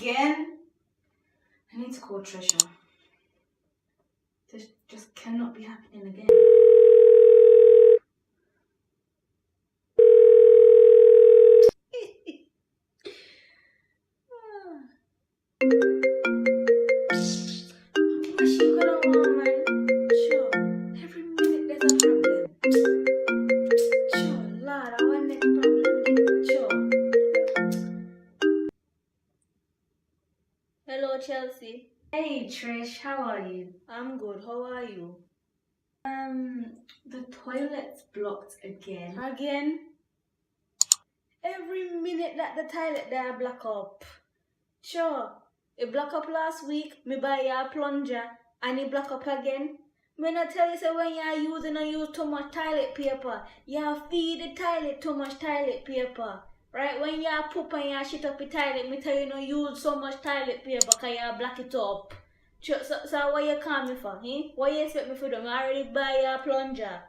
again? I need to call Trisha. This just cannot be happening again. What she gonna want, man? Sure. Every minute there's a problem. Sure, Lord, I want next problem. Sure. Hello, Chelsea. Hey Trish, how are you? I'm good. How are you? The toilet's blocked again. Again? Every minute that the toilet there block up. Sure. It block up last week, me buy a plunger, and it block up again. Me not tell you say when you use too much toilet paper, you feed the toilet too much toilet paper. Right? When you poop and you shit up the toilet, me tell you no use so much toilet paper because you block it up. So what you call me for? What you expect me for do? I already buy a plunger.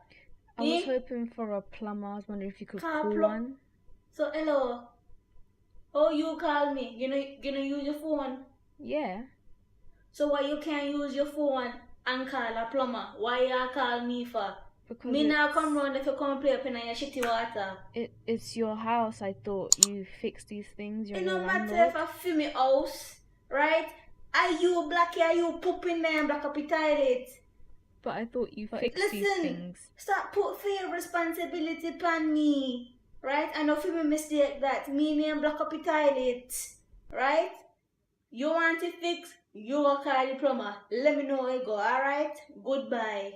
I was hoping for a plumber. I was wondering if you could call one. So hello. Oh, you call me. You know use your phone? Yeah. So why you can't use your phone and call a plumber? Why you call me for? Because me now come round if you come play up in your shitty water. It's your house. I thought you fix these things. It no matter if I feel me house, right? Are you black here? Are you pooping there and black up the toilet? But I thought you fixed these things. Stop put fear responsibility upon me, right? I know for me mistake that me and black up the toilet, right? You want to fix? You go call the plumber. Let me know how it go. All right? Goodbye.